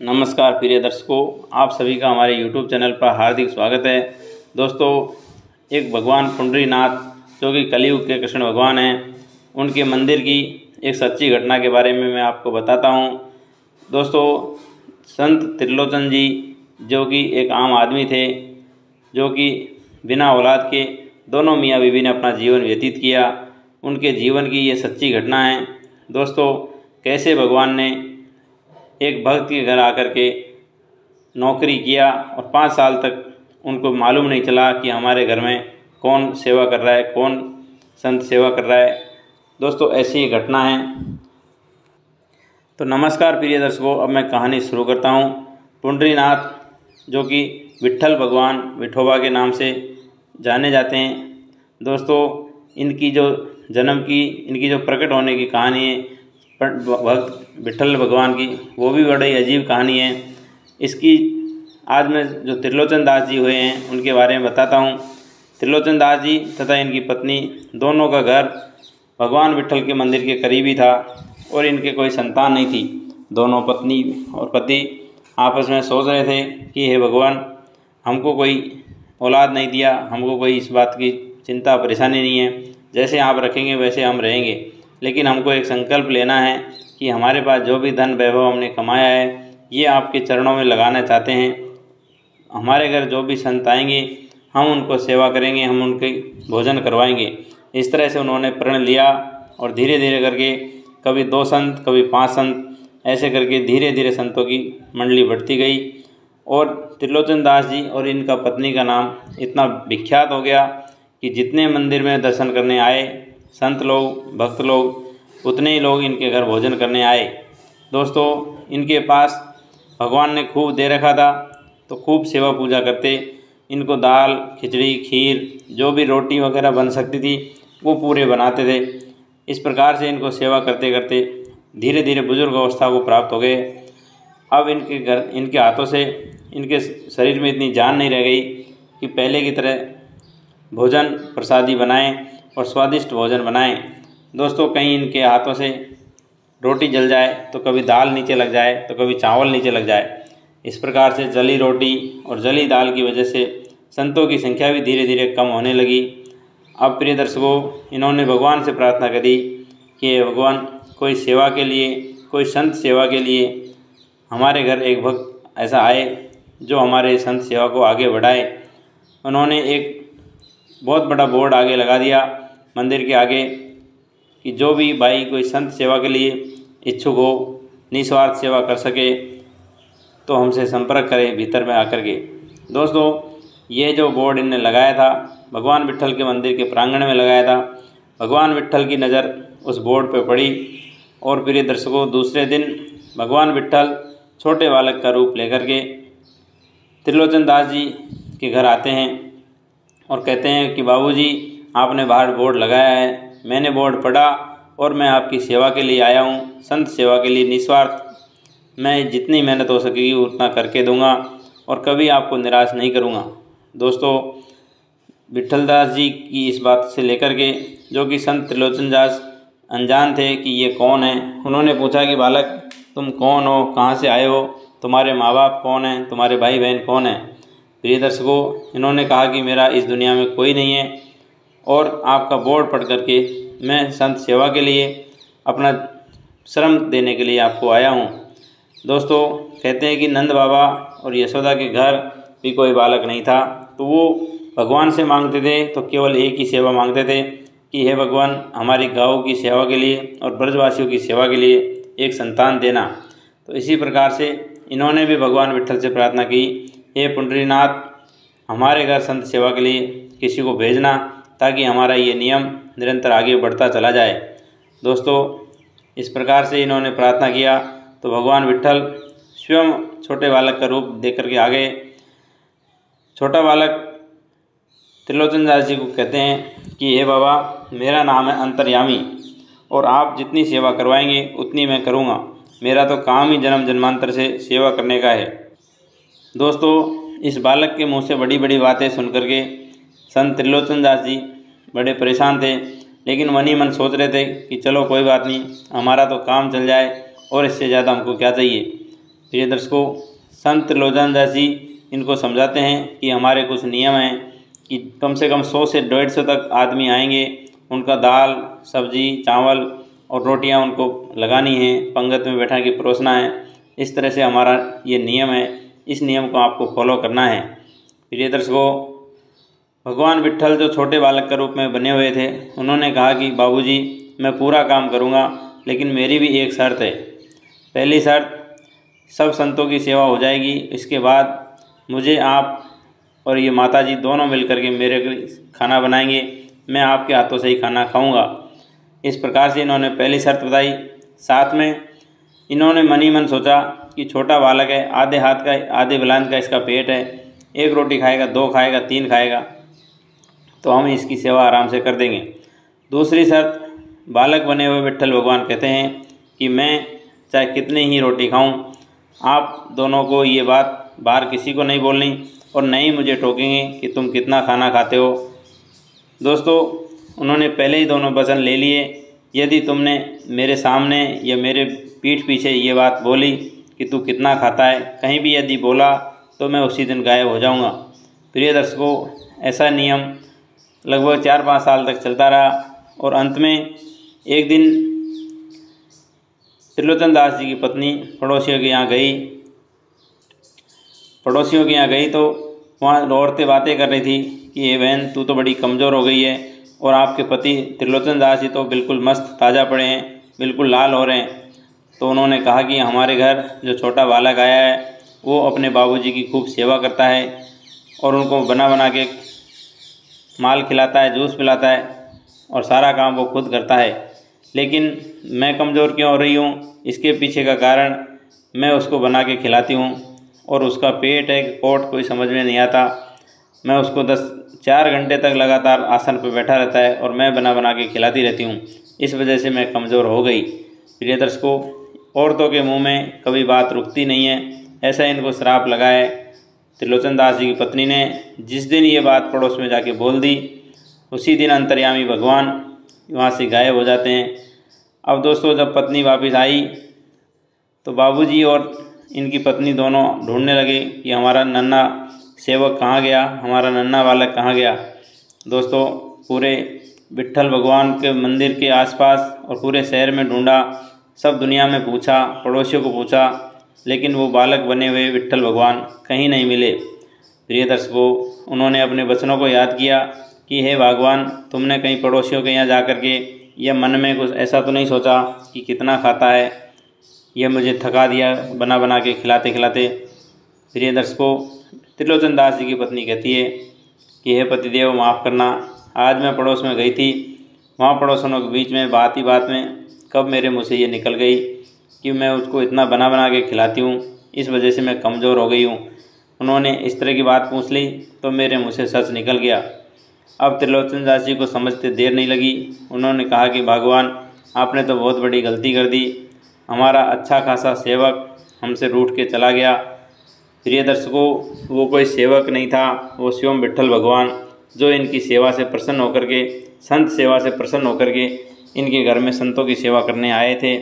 नमस्कार प्रिय दर्शकों, आप सभी का हमारे YouTube चैनल पर हार्दिक स्वागत है। दोस्तों, एक भगवान पुंडरीनाथ जो कि कलयुग के कृष्ण भगवान हैं, उनके मंदिर की एक सच्ची घटना के बारे में मैं आपको बताता हूं। दोस्तों, संत त्रिलोचन जी जो कि एक आम आदमी थे, जो कि बिना औलाद के दोनों मियाँ बीवी ने अपना जीवन व्यतीत किया। उनके जीवन की ये सच्ची घटना है। दोस्तों, कैसे भगवान ने एक भक्त के घर आकर के नौकरी किया और 5 साल तक उनको मालूम नहीं चला कि हमारे घर में कौन सेवा कर रहा है, कौन संत सेवा कर रहा है। दोस्तों, ऐसी ही घटना है। तो नमस्कार प्रिय दर्शकों, अब मैं कहानी शुरू करता हूँ। पुंडरीनाथ जो कि विट्ठल भगवान विठोबा के नाम से जाने जाते हैं। दोस्तों, इनकी जो इनकी जो प्रकट होने की कहानी है भक्त विट्ठल भगवान की, वो भी बड़ी अजीब कहानी है। इसकी आज मैं जो त्रिलोचन दास जी हुए हैं उनके बारे में बताता हूँ। त्रिलोचन दास जी तथा इनकी पत्नी दोनों का घर भगवान विट्ठल के मंदिर के करीब ही था और इनके कोई संतान नहीं थी। दोनों पत्नी और पति आपस में सोच रहे थे कि हे भगवान, हमको कोई औलाद नहीं दिया, हमको कोई इस बात की चिंता परेशानी नहीं है, जैसे आप रखेंगे वैसे हम रहेंगे, लेकिन हमको एक संकल्प लेना है कि हमारे पास जो भी धन वैभव हमने कमाया है ये आपके चरणों में लगाना चाहते हैं। हमारे घर जो भी संत आएंगे हम उनको सेवा करेंगे, हम उनके भोजन करवाएंगे। इस तरह से उन्होंने प्रण लिया और धीरे धीरे करके कभी 2 संत, कभी 5 संत, ऐसे करके धीरे धीरे संतों की मंडली बढ़ती गई और त्रिलोचन दास जी और इनका पत्नी का नाम इतना विख्यात हो गया कि जितने मंदिर में दर्शन करने आए संत लोग, भक्त लोग, उतने ही लोग इनके घर भोजन करने आए। दोस्तों, इनके पास भगवान ने खूब दे रखा था तो खूब सेवा पूजा करते। इनको दाल, खिचड़ी, खीर, जो भी रोटी वगैरह बन सकती थी वो पूरे बनाते थे। इस प्रकार से इनको सेवा करते करते धीरे धीरे बुजुर्ग अवस्था को प्राप्त हो गए। अब इनके हाथों से इनके शरीर में इतनी जान नहीं रह गई कि पहले की तरह भोजन प्रसादी बनाएं और स्वादिष्ट भोजन बनाएं। दोस्तों, कहीं इनके हाथों से रोटी जल जाए तो कभी दाल नीचे लग जाए तो कभी चावल नीचे लग जाए। इस प्रकार से जली रोटी और जली दाल की वजह से संतों की संख्या भी धीरे धीरे कम होने लगी। अब प्रिय दर्शकों, इन्होंने भगवान से प्रार्थना करी कि हे भगवान, कोई सेवा के लिए, कोई संत सेवा के लिए हमारे घर एक भक्त ऐसा आए जो हमारे संत सेवा को आगे बढ़ाए। उन्होंने एक बहुत बड़ा बोर्ड आगे लगा दिया मंदिर के आगे कि जो भी भाई कोई संत सेवा के लिए इच्छुक हो, निस्वार्थ सेवा कर सके तो हमसे संपर्क करें भीतर में आकर के। दोस्तों, ये जो बोर्ड इनने लगाया था भगवान विट्ठल के मंदिर के प्रांगण में लगाया था। भगवान विट्ठल की नज़र उस बोर्ड पर पड़ी और प्रिय दर्शकों, दूसरे दिन भगवान विट्ठल छोटे बालक का रूप लेकर के त्रिलोचन दास जी के घर आते हैं और कहते हैं कि बाबूजी, आपने बाहर बोर्ड लगाया है, मैंने बोर्ड पढ़ा और मैं आपकी सेवा के लिए आया हूँ, संत सेवा के लिए निस्वार्थ। मैं जितनी मेहनत हो सकेगी उतना करके दूंगा और कभी आपको निराश नहीं करूँगा। दोस्तों, विट्ठल दास जी की इस बात से लेकर के जो कि संत त्रिलोचन दास अनजान थे कि ये कौन है, उन्होंने पूछा कि बालक, तुम कौन हो, कहाँ से आए हो, तुम्हारे माँ बाप कौन हैं, तुम्हारे भाई बहन कौन हैं। प्रिय दर्शकों, इन्होंने कहा कि मेरा इस दुनिया में कोई नहीं है और आपका बोर्ड पढ़ करके मैं संत सेवा के लिए अपना श्रम देने के लिए आपको आया हूँ। दोस्तों, कहते हैं कि नंद बाबा और यशोदा के घर भी कोई बालक नहीं था, तो वो भगवान से मांगते थे तो केवल एक ही सेवा मांगते थे कि हे भगवान, हमारी गाँव की सेवा के लिए और ब्रजवासियों की सेवा के लिए एक संतान देना। तो इसी प्रकार से इन्होंने भी भगवान विट्ठल से प्रार्थना की, हे पुंडरीनाथ, हमारे घर संत सेवा के लिए किसी को भेजना ताकि हमारा ये नियम निरंतर आगे बढ़ता चला जाए। दोस्तों, इस प्रकार से इन्होंने प्रार्थना किया तो भगवान विट्ठल स्वयं छोटे बालक का रूप देकर के आ गए। छोटा बालक त्रिलोचन दास जी को कहते हैं कि हे बाबा, मेरा नाम है अंतर्यामी और आप जितनी सेवा करवाएंगे उतनी मैं करूँगा। मेरा तो काम ही जन्म जन्मांतर से सेवा करने का है। दोस्तों, इस बालक के मुँह से बड़ी बड़ी बातें सुन करके संत त्रिलोचन दास जी बड़े परेशान थे, लेकिन मन ही मन सोच रहे थे कि चलो कोई बात नहीं, हमारा तो काम चल जाए और इससे ज़्यादा हमको क्या चाहिए। प्रिय दर्शकों, संत त्रिलोचन दास जी इनको समझाते हैं कि हमारे कुछ नियम हैं कि कम से कम 100 से 150 तक आदमी आएंगे, उनका दाल सब्जी चावल और रोटियां उनको लगानी है, पंगत में बैठा के परोसना है। इस तरह से हमारा ये नियम है, इस नियम को आपको फॉलो करना है। प्रिय दर्शकों, भगवान विट्ठल जो छोटे बालक के रूप में बने हुए थे, उन्होंने कहा कि बाबूजी मैं पूरा काम करूँगा, लेकिन मेरी भी एक शर्त है। पहली शर्त, सब संतों की सेवा हो जाएगी, इसके बाद मुझे आप और ये माताजी दोनों मिलकर के मेरे खाना बनाएंगे, मैं आपके हाथों से ही खाना खाऊंगा। इस प्रकार से इन्होंने पहली शर्त बताई। साथ में इन्होंने मन ही मन सोचा कि छोटा बालक है, आधे हाथ का आधे बेलन का इसका पेट है, एक रोटी खाएगा, दो खाएगा, तीन खाएगा, तो हम इसकी सेवा आराम से कर देंगे। दूसरी शर्त, बालक बने हुए विट्ठल भगवान कहते हैं कि मैं चाहे कितनी ही रोटी खाऊं, आप दोनों को ये बात बाहर किसी को नहीं बोलनी और नहीं मुझे टोकेंगे कि तुम कितना खाना खाते हो। दोस्तों, उन्होंने पहले ही दोनों वचन ले लिए, यदि तुमने मेरे सामने या मेरे पीठ पीछे ये बात बोली कि तू कितना खाता है, कहीं भी यदि बोला तो मैं उसी दिन गायब हो जाऊंगा। प्रिय दर्शकों, ऐसा नियम लगभग 4-5 साल तक चलता रहा और अंत में एक दिन त्रिलोचन दास जी की पत्नी पड़ोसियों के यहाँ गई तो वहाँ औरतें बातें कर रही थी कि ये बहन, तू तो बड़ी कमज़ोर हो गई है और आपके पति त्रिलोचन दास जी तो बिल्कुल मस्त ताज़ा पड़े हैं, बिल्कुल लाल हो रहे हैं। तो उन्होंने कहा कि हमारे घर जो छोटा बालक आया है वो अपने बाबूजी की खूब सेवा करता है और उनको बना बना के माल खिलाता है, जूस पिलाता है और सारा काम वो खुद करता है। लेकिन मैं कमज़ोर क्यों हो रही हूँ, इसके पीछे का कारण मैं उसको बना के खिलाती हूँ और उसका पेट है कि कोट कोई समझ में नहीं आता। मैं उसको 4 घंटे तक लगातार आसन पर बैठा रहता है और मैं बना बना के खिलाती रहती हूँ, इस वजह से मैं कमज़ोर हो गई। प्रिय दर्शकों, औरतों के मुंह में कभी बात रुकती नहीं है, ऐसा इनको श्राप लगा है। त्रिलोचन दास जी की पत्नी ने जिस दिन ये बात पड़ोस में जाके बोल दी, उसी दिन अंतर्यामी भगवान वहाँ से गायब हो जाते हैं। अब दोस्तों, जब पत्नी वापस आई तो बाबूजी और इनकी पत्नी दोनों ढूंढने लगे कि हमारा नन्हा सेवक कहाँ गया, हमारा नन्हा बालक कहाँ गया। दोस्तों, पूरे विट्ठल भगवान के मंदिर के आसपास और पूरे शहर में ढूंढा, सब दुनिया में पूछा, पड़ोसियों को पूछा, लेकिन वो बालक बने हुए विट्ठल भगवान कहीं नहीं मिले। प्रिय दर्शकों, उन्होंने अपने वचनों को याद किया कि हे भगवान, तुमने कहीं पड़ोसियों के यहाँ जा कर के यह मन में कुछ ऐसा तो नहीं सोचा कि कितना खाता है, यह मुझे थका दिया बना बना के खिलाते खिलाते। प्रिय दर्शकों, त्रिलोचन दास जी की पत्नी कहती है कि हे पतिदेव, माफ़ करना, आज मैं पड़ोस में गई थी, वहाँ पड़ोसनों के बीच में बात ही बात में कब मेरे मुँह से ये निकल गई कि मैं उसको इतना बना बना के खिलाती हूँ, इस वजह से मैं कमज़ोर हो गई हूँ। उन्होंने इस तरह की बात पूछ ली तो मेरे मुँह से सच निकल गया। अब त्रिलोचन दास जी को समझते देर नहीं लगी, उन्होंने कहा कि भगवान, आपने तो बहुत बड़ी गलती कर दी, हमारा अच्छा खासा सेवक हमसे रूठ के चला गया। प्रिय दर्शकों, वो कोई सेवक नहीं था, वो स्वयं विट्ठल भगवान जो इनकी सेवा से प्रसन्न होकर के, संत सेवा से प्रसन्न होकर के इनके घर में संतों की सेवा करने आए थे।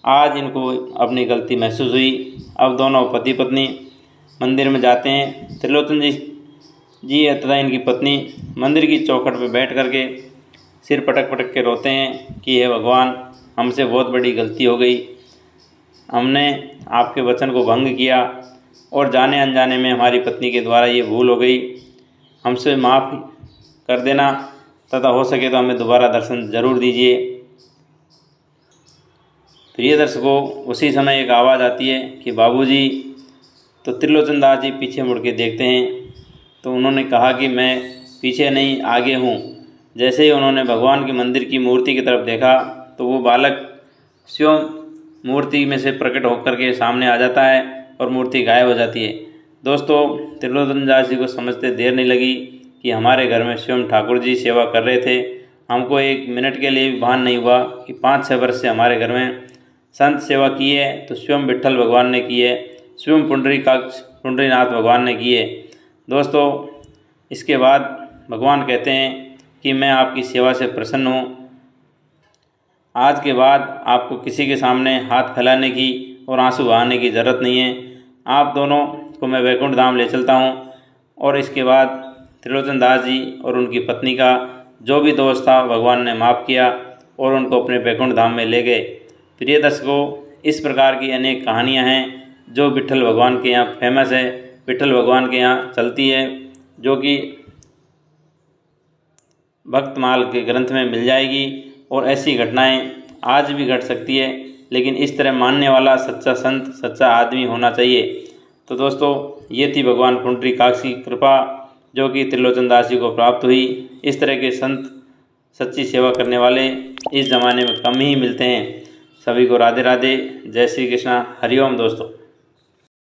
आज इनको अपनी गलती महसूस हुई। अब दोनों पति पत्नी मंदिर में जाते हैं। त्रिलोचन जी तथा इनकी पत्नी मंदिर की चौखट पर बैठ कर के सिर पटक पटक के रोते हैं कि हे भगवान, हमसे बहुत बड़ी गलती हो गई, हमने आपके वचन को भंग किया और जाने अनजाने में हमारी पत्नी के द्वारा ये भूल हो गई, हमसे माफ़ कर देना तथा हो सके तो हमें दोबारा दर्शन जरूर दीजिए। प्रिय दर्शकों, उसी समय एक आवाज़ आती है कि बाबूजी। तो त्रिलोचन दास जी पीछे मुड़ के देखते हैं तो उन्होंने कहा कि मैं पीछे नहीं, आगे हूँ। जैसे ही उन्होंने भगवान के मंदिर की मूर्ति की तरफ देखा तो वो बालक स्वयं मूर्ति में से प्रकट होकर के सामने आ जाता है और मूर्ति गायब हो जाती है। दोस्तों, त्रिलोचन दास जी को समझते देर नहीं लगी कि हमारे घर में स्वयं ठाकुर जी सेवा कर रहे थे। हमको एक मिनट के लिए भी भान नहीं हुआ कि 5-6 वर्ष से हमारे घर में संत सेवा की है तो स्वयं विट्ठल भगवान ने की है, स्वयं पुंडरीनाथ भगवान ने की है। दोस्तों, इसके बाद भगवान कहते हैं कि मैं आपकी सेवा से प्रसन्न हूँ, आज के बाद आपको किसी के सामने हाथ फैलाने की और आंसू बहाने की ज़रूरत नहीं है। आप दोनों को मैं वैकुंठ धाम ले चलता हूँ। और इसके बाद त्रिलोचन दास जी और उनकी पत्नी का जो भी दोष था भगवान ने माफ़ किया और उनको अपने वैकुंठ धाम में ले गए। प्रिय दर्शकों, इस प्रकार की अनेक कहानियाँ हैं जो विट्ठल भगवान के यहाँ फेमस है, विट्ठल भगवान के यहाँ चलती है, जो कि भक्तमाल के ग्रंथ में मिल जाएगी। और ऐसी घटनाएं आज भी घट सकती है, लेकिन इस तरह मानने वाला सच्चा संत, सच्चा आदमी होना चाहिए। तो दोस्तों, ये थी भगवान पुंडरीकाक्ष की कृपा जो कि त्रिलोचन दास जी को प्राप्त हुई। इस तरह के संत, सच्ची सेवा करने वाले इस ज़माने में कम ही मिलते हैं। सभी को राधे राधे, जय श्री कृष्णा, हरिओम दोस्तों।